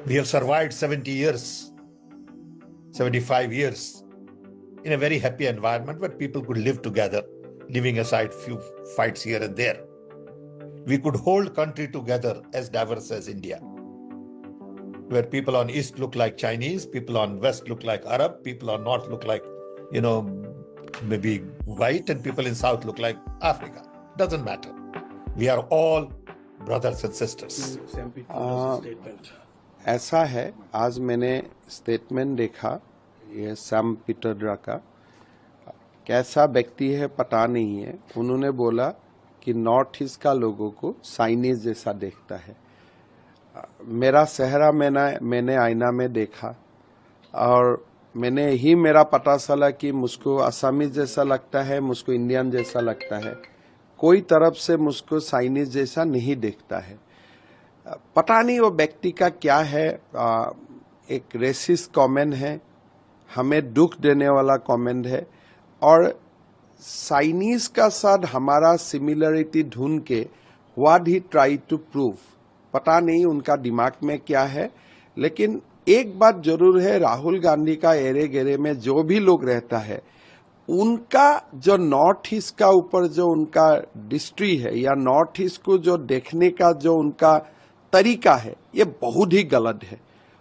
We have survived 70 years, 75 years in a very happy environment where people could live together, leaving aside few fights here and there. We could hold country together as diverse as India, where people on East look like Chinese, people on West look like Arab, people on North look like, maybe white, and people in South look like Africa. Doesn't matter. We are all brothers and sisters. ऐसा है, आज मैंने statement देखा ये Sam Pitroda का। कैसा व्यक्ति है पता नहीं है। उन्होंने बोला कि नॉर्थ ईस्ट का लोगों को चाइनीज जैसा देखता है। मेरा चेहरा मैंने आईना में देखा और मैंने ही मेरा पता चला कि मुझको असमीज जैसा लगता है, मुझको इंडियन जैसा लगता है। कोई तरफ से मुझको चाइनीज जैसा नहीं देखता है। पता नहीं वो व्यक्ति का क्या है। एक रेसिस्ट कमेंट है, हमें दुख देने वाला कमेंट है और चाइनीज का साथ हमारा सिमिलरिटी ढूंढ के what he try to prove, पता नहीं उनका दिमाग में क्या है। लेकिन एक बात जरूर है, राहुल गांधी का एरे गेरे में जो भी लोग रहता है, उनका जो नॉर्थ ईस्ट का ऊपर जो उनका दृष्टि है या नॉर्थ ईस्ट को जो देखने का जो उनका तरीका है, ये बहुत ही गलत है।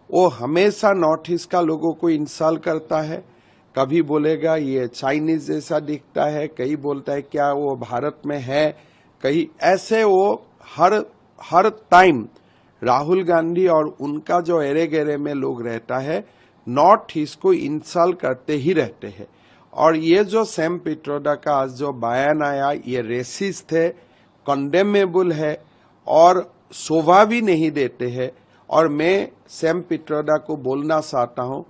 वो हमेशा नॉर्थ ईस्ट का लोगों को इंसल्ट करता है। कभी बोलेगा ये चाइनीज जैसा दिखता है, कहीं बोलता है क्या वो भारत में है, कहीं ऐसे वो हर टाइम राहुल गांधी और उनका जो एरे गेरे में लोग रहता है, नॉर्थ ईस्ट को इंसल्ट करते ही रहते हैं। और ये जो सैम पिट्रोडा का आज जो बयान आया, ये रेसिस्ट है, कंडेमेबल है और शोभा भी नहीं देते हैं। और मैं सैम पिट्रोडा को बोलना चाहता हूं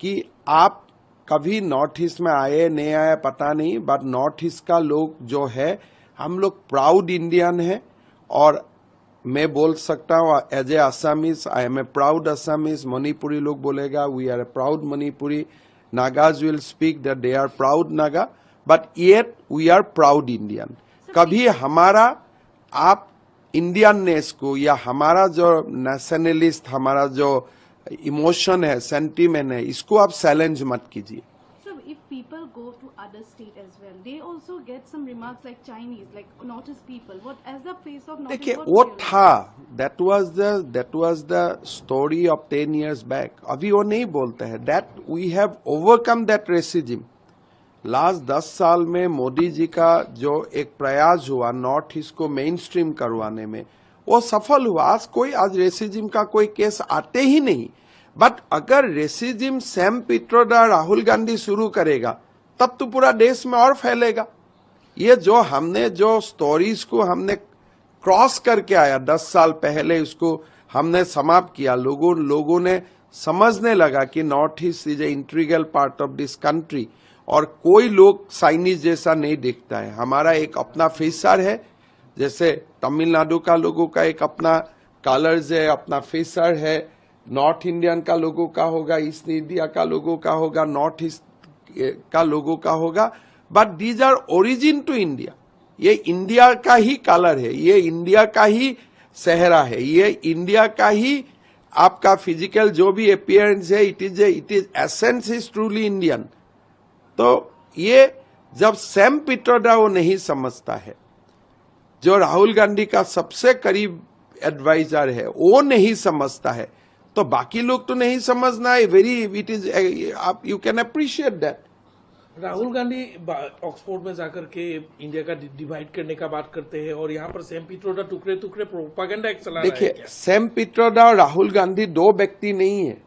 कि आप कभी नॉर्थ ईस्ट में आए नहीं आए पता नहीं, बट नॉर्थ ईस्ट का लोग जो है, हम लोग प्राउड इंडियन है। और मैं बोल सकता हूँ as a Assamese, I am a proud Assamese. Manipuri लोग बोलेगा we are a proud Manipuri, Nagas will speak that they are proud Naga, but yet we are proud Indian. कभी हमारा आप इंडियननेस को या हमारा जो नेशनलिस्ट, हमारा जो इमोशन है, सेंटीमेंट है, इसको आप चैलेंज मत कीजिए। If people go to other state as well, they also get some remarks like Chinese, like notice people. What as the face of notice? देखिए वो था, that was the story of 10 years back. अभी वो नहीं बोलते हैं। That we have overcome that racism. Last 10 साल में मोदी जी का जो एक प्रयास हुआ नॉर्थ ईस्ट को मेन स्ट्रीम करवाने में, वो सफल हुआ। आज रेसिज्म का कोई केस आते ही नहीं। बट अगर रेसिज्म सैम पिट्रोडा, राहुल गांधी शुरू करेगा, तब तो पूरा देश में और फैलेगा। ये जो हमने जो स्टोरीज को हमने क्रॉस करके आया 10 साल पहले, उसको हमने समाप्त किया। लोगों ने समझने लगा कि north east is a integral part of this country और कोई लोग चाइनीज जैसा नहीं दिखता है। हमारा एक अपना फेसर है, जैसे तमिलनाडु का लोगों का एक अपना कलर्स है, अपना फेसर है। नॉर्थ इंडियन का लोगों का होगा, ईस्ट इंडिया का लोगों का होगा, नॉर्थ ईस्ट का लोगों का होगा, but these are origin to India. ये इंडिया का ही कलर है, ये इंडिया का ही चेहरा है, ये इंडिया का ही आपका फिजिकल जो भी अपीयरेंस है, it is essence is truly Indian. तो ये जब सैम पिट्रोडा वो नहीं समझता है, जो राहुल गांधी का सबसे करीब एडवाइजर है, वो नहीं समझता है, तो बाकी लोग तो नहीं समझना है। It is you can appreciate that. Rahul Gandhi Oxford में जाकर के इंडिया का डिवाइड करने का बात करते हैं और यहाँ पर सैम पिट्रोडा टुकड़े टुकड़े प्रोपागेंडा एक चला रहा है। देखिए, सैम पिट्रोडा और राहुल गांधी दो व्यक्ति नहीं है।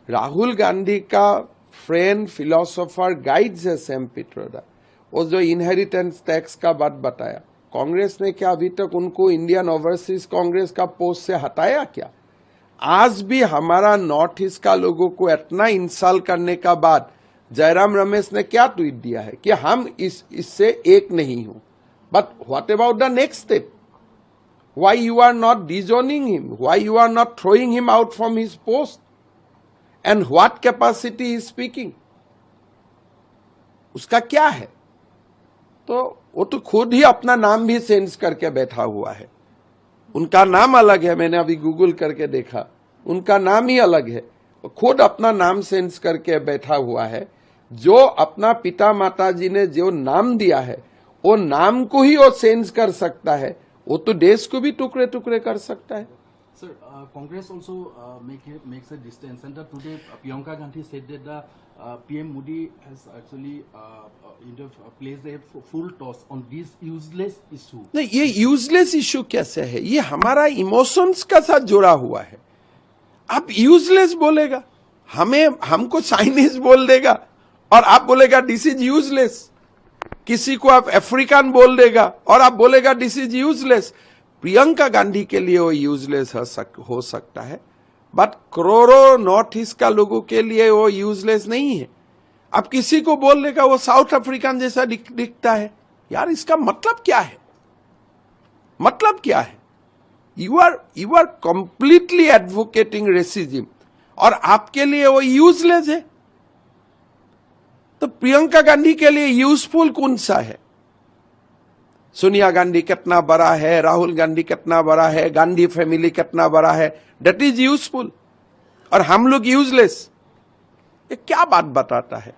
राहुल गांधी का फ्रेंड, फिलोसोफर, गाइड्स है सैम पिट्रोडा। वो जो इनहेरिटेंस टैक्स का बात बताया, कांग्रेस ने क्या अभी तक उनको इंडियन ओवरसीज कांग्रेस का पोस्ट से हटाया क्या? आज भी हमारा नॉर्थ ईस्ट का लोगों को इतना इंसल्ट करने का बाद जयराम रमेश ने क्या ट्वीट दिया है कि हम इससे एक नहीं हो। But what about the next step? Why you are not disowning him? Why you are not throwing him out from his post? And what capacity is speaking? उसका क्या है? तो वो तो खुद ही अपना नाम भी चेंज करके बैठा हुआ है। उनका नाम अलग है, मैंने अभी गूगल करके देखा, उनका नाम ही अलग है, खुद अपना नाम सेंस करके बैठा हुआ है। जो अपना पिता माता जी ने जो नाम दिया है वो नाम को ही वो सेंस कर सकता है, वो तो देश को भी टुकड़े टुकड़े कर सकता है। Sir, Congress also makes a distance, and today Priyanka Gandhi said that the PM Modi has actually placed a full toss on this useless issue. नहीं, ये यूजलेस इशू कैसे है? ये हमारा इमोशंस का साथ जुड़ा हुआ है। आप यूजलेस बोलेगा, हमको चाइनीज बोल देगा और आप बोलेगा दिस इज यूजलेस। किसी को आप अफ्रीकन बोल देगा और आप बोलेगा this is useless. Priyanka Gandhi के लिए वो यूजलेस हो सकता है, बट करोड़ों नॉर्थ ईस्ट का लोगों के लिए वो यूजलेस नहीं है। अब किसी को बोल देगा वो साउथ अफ्रीकन जैसा दिखता है, यार इसका मतलब क्या है? मतलब क्या है? You are completely advocating racism और आपके लिए वो यूजलेस है। तो प्रियंका गांधी के लिए यूजफुल कौन सा है? सोनिया गांधी कितना बड़ा है, राहुल गांधी कितना बड़ा है, गांधी फैमिली कितना बड़ा है, दैट इज यूजफुल, और हम लोग यूजलेस। ये क्या बात बताता है?